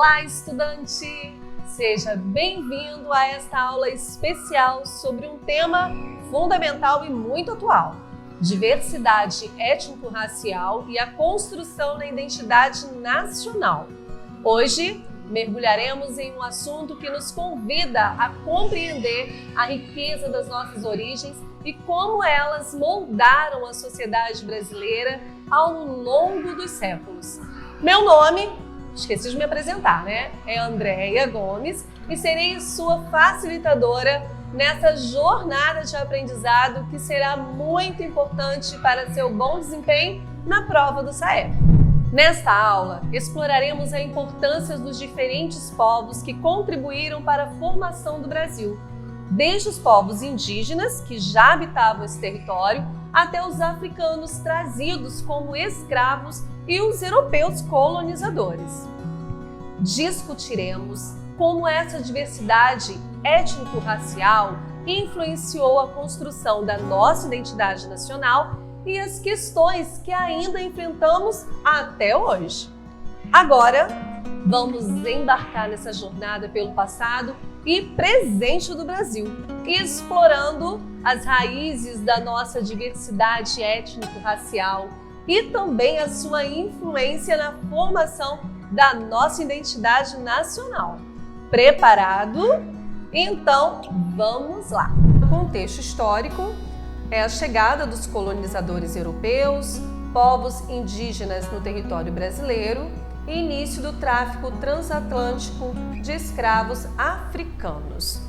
Olá, estudante! Seja bem-vindo a esta aula especial sobre um tema fundamental e muito atual: diversidade étnico-racial e a construção da identidade nacional. Hoje, mergulharemos em um assunto que nos convida a compreender a riqueza das nossas origens e como elas moldaram a sociedade brasileira ao longo dos séculos. Meu nome, esqueci de me apresentar, né? É Andréia Gomes e serei sua facilitadora nessa jornada de aprendizado que será muito importante para seu bom desempenho na prova do SAEB. Nesta aula, exploraremos a importância dos diferentes povos que contribuíram para a formação do Brasil, desde os povos indígenas, que já habitavam esse território, até os africanos trazidos como escravos e os europeus colonizadores. Discutiremos como essa diversidade étnico-racial influenciou a construção da nossa identidade nacional e as questões que ainda enfrentamos até hoje. Agora, vamos embarcar nessa jornada pelo passado e presente do Brasil, explorando as raízes da nossa diversidade étnico-racial e também a sua influência na formação da nossa identidade nacional. Preparado? Então, vamos lá! O contexto histórico é a chegada dos colonizadores europeus, povos indígenas no território brasileiro e início do tráfico transatlântico de escravos africanos.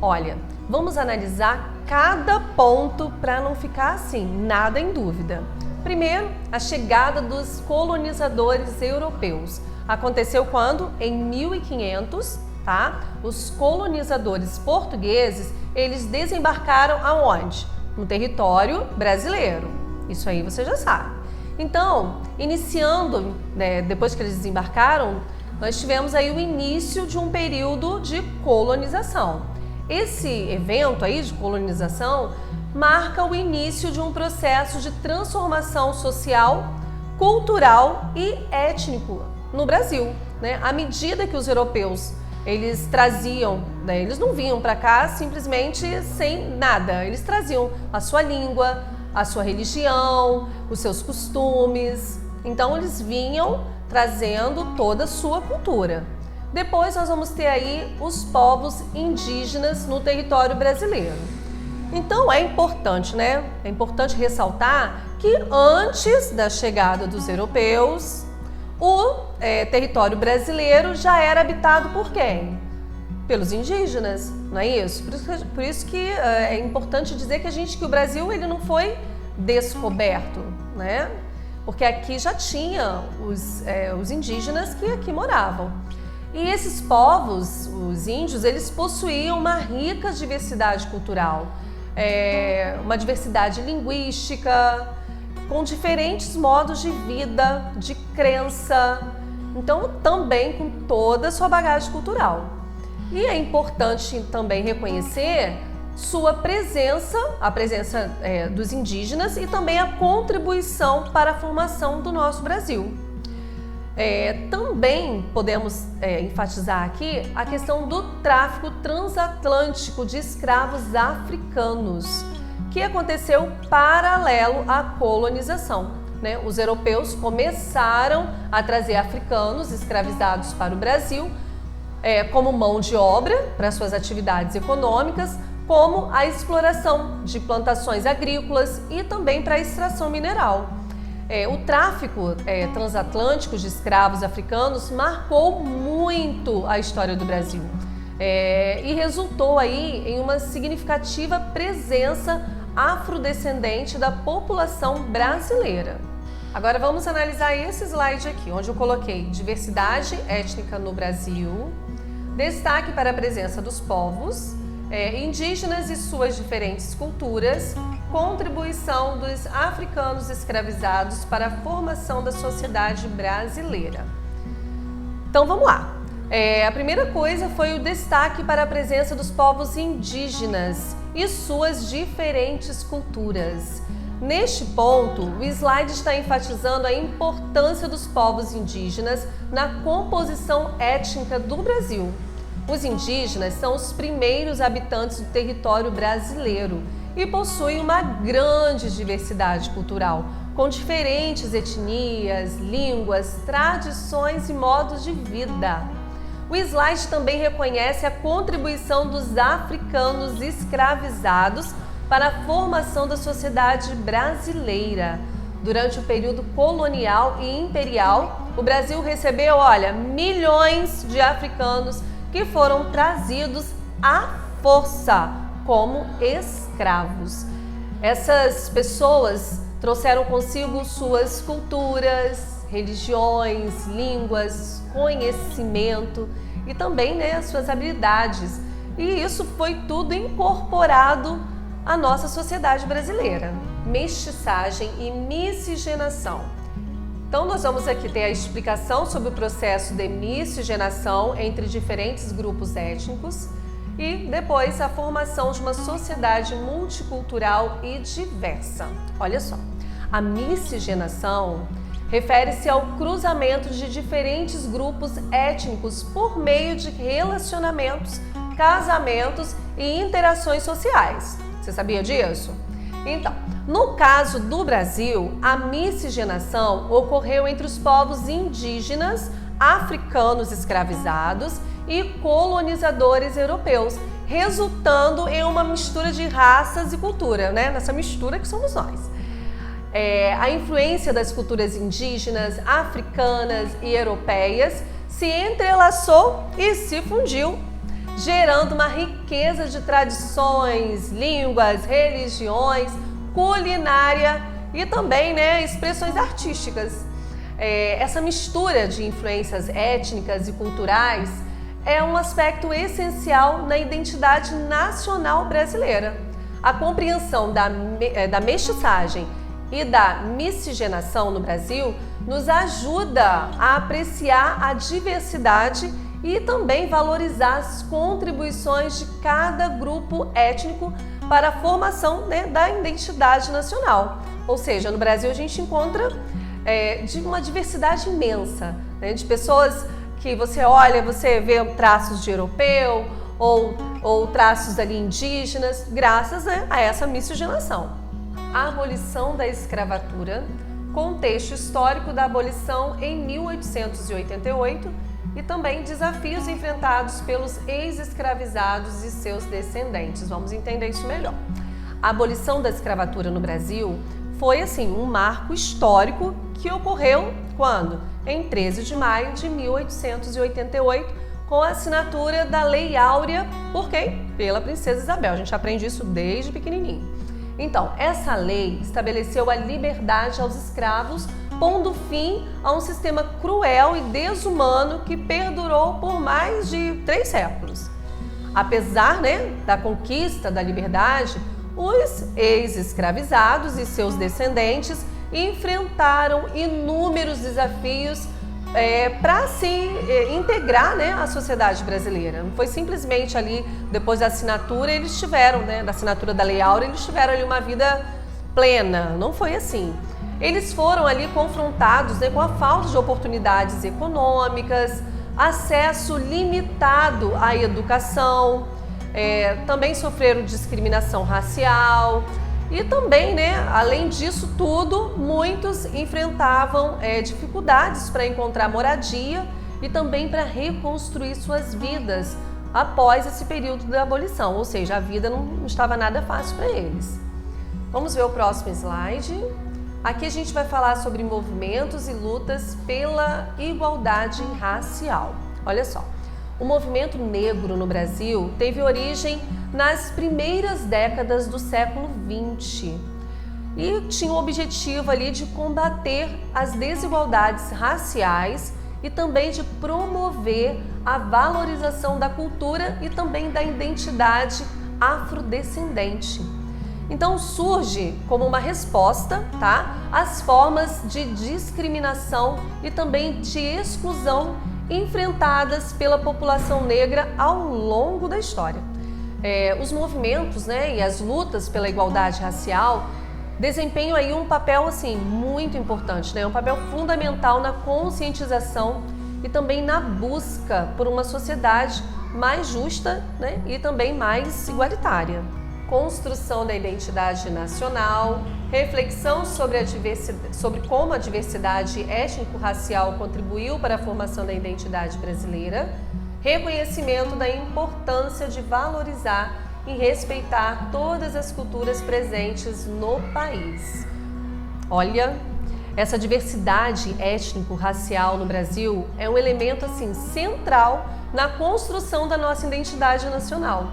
Olha, vamos analisar cada ponto para não ficar assim, nada em dúvida. Primeiro, a chegada dos colonizadores europeus. Aconteceu quando? Em 1500, tá? Os colonizadores portugueses, eles desembarcaram aonde? No território brasileiro. Isso aí você já sabe. Então, iniciando, depois que eles desembarcaram, nós tivemos aí o início de um período de colonização. Esse evento aí de colonização marca o início de um processo de transformação social, cultural e étnico no Brasil, né? À medida que os europeus eles traziam, eles não vinham para cá simplesmente sem nada, eles traziam a sua língua, a sua religião, os seus costumes. Então eles vinham trazendo toda a sua cultura. Depois nós vamos ter aí os povos indígenas no território brasileiro. Então é importante, né? É importante ressaltar que antes da chegada dos europeus, o território brasileiro já era habitado por quem? Pelos indígenas, não é isso? Por isso que é importante dizer que o Brasil ele não foi descoberto, né? Porque aqui já tinha os indígenas que aqui moravam. E esses povos, os índios, eles possuíam uma rica diversidade cultural, uma diversidade linguística, com diferentes modos de vida, de crença, então também com toda a sua bagagem cultural. E é importante também reconhecer sua presença, a presença dos indígenas e também a contribuição para a formação do nosso Brasil. Também podemos enfatizar aqui a questão do tráfico transatlântico de escravos africanos, que aconteceu paralelo à colonização, né? Os europeus começaram a trazer africanos escravizados para o Brasil como mão de obra para suas atividades econômicas, como a exploração de plantações agrícolas e também para a extração mineral. O tráfico transatlântico de escravos africanos marcou muito a história do Brasil e resultou aí em uma significativa presença afrodescendente da população brasileira. Agora vamos analisar esse slide aqui, onde eu coloquei diversidade étnica no Brasil, destaque para a presença dos povos indígenas e suas diferentes culturas, contribuição dos africanos escravizados para a formação da sociedade brasileira. Então vamos lá. A primeira coisa foi o destaque para a presença dos povos indígenas e suas diferentes culturas. Neste ponto, o slide está enfatizando a importância dos povos indígenas na composição étnica do Brasil. Os indígenas são os primeiros habitantes do território brasileiro e possuem uma grande diversidade cultural, com diferentes etnias, línguas, tradições e modos de vida. O slide também reconhece a contribuição dos africanos escravizados para a formação da sociedade brasileira. Durante o período colonial e imperial, o Brasil recebeu, milhões de africanos que foram trazidos à força como escravos. Essas pessoas trouxeram consigo suas culturas, religiões, línguas, conhecimento e também suas habilidades. E isso foi tudo incorporado à nossa sociedade brasileira. Mestiçagem e miscigenação. Então nós vamos aqui ter a explicação sobre o processo de miscigenação entre diferentes grupos étnicos e depois a formação de uma sociedade multicultural e diversa. Olha só, a miscigenação refere-se ao cruzamento de diferentes grupos étnicos por meio de relacionamentos, casamentos e interações sociais. Você sabia disso? Então, no caso do Brasil, a miscigenação ocorreu entre os povos indígenas, africanos escravizados e colonizadores europeus, resultando em uma mistura de raças e cultura, nessa mistura que somos nós. A influência das culturas indígenas, africanas e europeias se entrelaçou e se fundiu, gerando uma riqueza de tradições, línguas, religiões, culinária e também expressões artísticas. Essa mistura de influências étnicas e culturais é um aspecto essencial na identidade nacional brasileira. A compreensão da mestiçagem e da miscigenação no Brasil nos ajuda a apreciar a diversidade e também valorizar as contribuições de cada grupo étnico para a formação da identidade nacional. Ou seja, no Brasil a gente encontra de uma diversidade imensa, de pessoas que você olha, você vê traços de europeu ou traços ali indígenas, graças a essa miscigenação. A abolição da escravatura, contexto histórico da abolição em 1888 e também desafios enfrentados pelos ex-escravizados e seus descendentes. Vamos entender isso melhor. A abolição da escravatura no Brasil foi, um marco histórico que ocorreu quando? Em 13 de maio de 1888, com a assinatura da Lei Áurea, por quem? Pela Princesa Isabel. A gente aprende isso desde pequenininho. Então, essa lei estabeleceu a liberdade aos escravos, pondo fim a um sistema cruel e desumano que perdurou por mais de 3 séculos. Apesar da conquista da liberdade, os ex-escravizados e seus descendentes enfrentaram inúmeros desafios para se integrar à sociedade brasileira. Não foi simplesmente ali, depois da assinatura, eles tiveram, da assinatura da Lei Áurea, eles tiveram ali uma vida plena. Não foi assim. Eles foram ali confrontados com a falta de oportunidades econômicas, acesso limitado à educação, também sofreram discriminação racial e também, além disso tudo, muitos enfrentavam dificuldades para encontrar moradia e também para reconstruir suas vidas após esse período da abolição, ou seja, a vida não estava nada fácil para eles. Vamos ver o próximo slide. Aqui a gente vai falar sobre movimentos e lutas pela igualdade racial. Olha só, o movimento negro no Brasil teve origem nas primeiras décadas do século XX e tinha o objetivo ali de combater as desigualdades raciais e também de promover a valorização da cultura e também da identidade afrodescendente. Então surge como uma resposta, às formas de discriminação e também de exclusão enfrentadas pela população negra ao longo da história. Os movimentos e as lutas pela igualdade racial desempenham aí um papel assim muito importante, né? Um papel fundamental na conscientização e também na busca por uma sociedade mais justa, né? E também mais igualitária. Construção da identidade nacional, reflexão sobre como a diversidade étnico-racial contribuiu para a formação da identidade brasileira, reconhecimento da importância de valorizar e respeitar todas as culturas presentes no país. Olha, essa diversidade étnico-racial no Brasil é um elemento assim central na construção da nossa identidade nacional.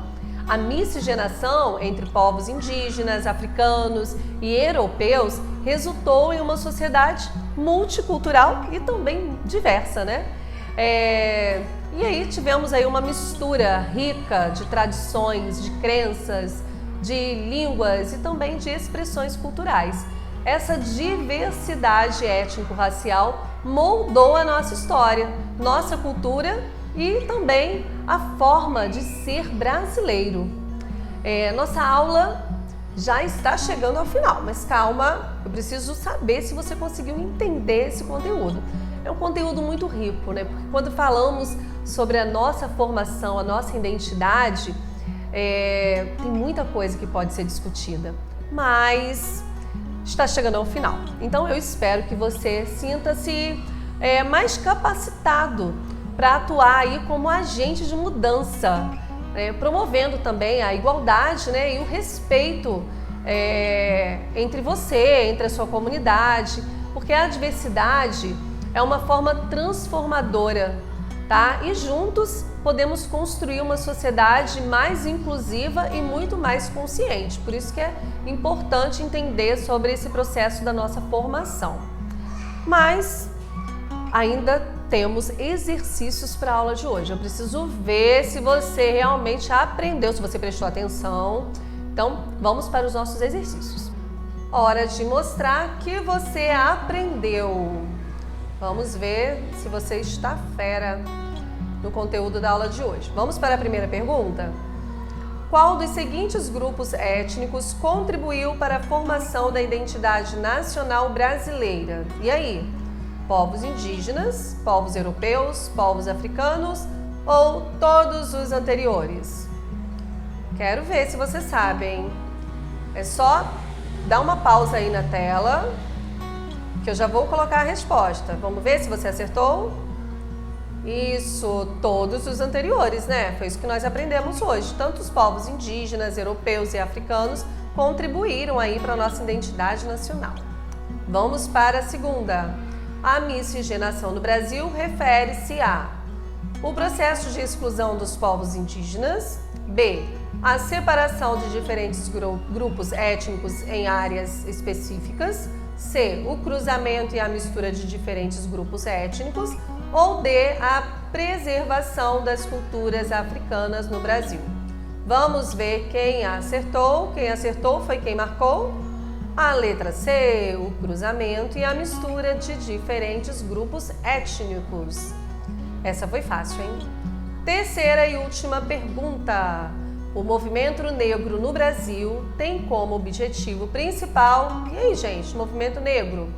A miscigenação entre povos indígenas, africanos e europeus resultou em uma sociedade multicultural e também diversa, né? E aí tivemos aí uma mistura rica de tradições, de crenças, de línguas e também de expressões culturais. Essa diversidade étnico-racial moldou a nossa história, nossa cultura e também a forma de ser brasileiro. Nossa aula já está chegando ao final, mas calma, eu preciso saber se você conseguiu entender esse conteúdo. É um conteúdo muito rico, né? Porque quando falamos sobre a nossa formação, a nossa identidade, tem muita coisa que pode ser discutida, mas está chegando ao final. Então eu espero que você sinta-se mais capacitado para atuar aí como agente de mudança, promovendo também a igualdade, né, e o respeito entre você, entre a sua comunidade, porque a diversidade é uma forma transformadora, tá? E juntos podemos construir uma sociedade mais inclusiva e muito mais consciente. Por isso que é importante entender sobre esse processo da nossa formação. Mas ainda temos exercícios para a aula de hoje. Eu preciso ver se você realmente aprendeu, se você prestou atenção. Então, vamos para os nossos exercícios. Hora de mostrar que você aprendeu. Vamos ver se você está fera no conteúdo da aula de hoje. Vamos para a primeira pergunta? Qual dos seguintes grupos étnicos contribuiu para a formação da identidade nacional brasileira? E aí? Povos indígenas, povos europeus, povos africanos ou todos os anteriores? Quero ver se você sabe, hein? É só dar uma pausa aí na tela que eu já vou colocar a resposta. Vamos ver se você acertou? Isso, todos os anteriores, né? Foi isso que nós aprendemos hoje. Tanto os povos indígenas, europeus e africanos contribuíram aí para a nossa identidade nacional. Vamos para a segunda. A miscigenação no Brasil refere-se a o processo de exclusão dos povos indígenas, B, a separação de diferentes grupos étnicos em áreas específicas, C, o cruzamento e a mistura de diferentes grupos étnicos, ou D, a preservação das culturas africanas no Brasil. Vamos ver quem acertou. Quem acertou foi quem marcou? A letra C, o cruzamento e a mistura de diferentes grupos étnicos. Essa foi fácil, hein? Terceira e última pergunta. O movimento negro no Brasil tem como objetivo principal... E aí, gente, movimento negro?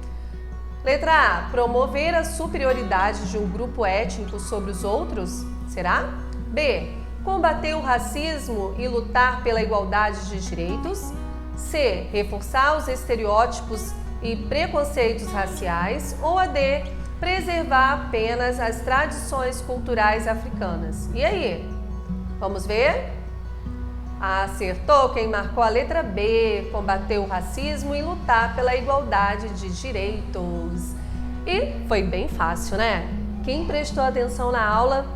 Letra A, promover a superioridade de um grupo étnico sobre os outros? Será? B, combater o racismo e lutar pela igualdade de direitos? C, reforçar os estereótipos e preconceitos raciais? Ou a D, preservar apenas as tradições culturais africanas? E aí? Vamos ver? Acertou quem marcou a letra B, combater o racismo e lutar pela igualdade de direitos. E foi bem fácil, né? Quem prestou atenção na aula,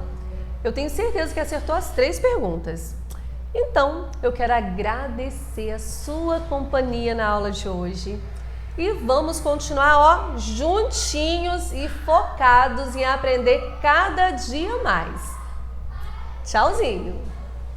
eu tenho certeza que acertou as 3 perguntas. Então, eu quero agradecer a sua companhia na aula de hoje. E vamos continuar, juntinhos e focados em aprender cada dia mais. Tchauzinho!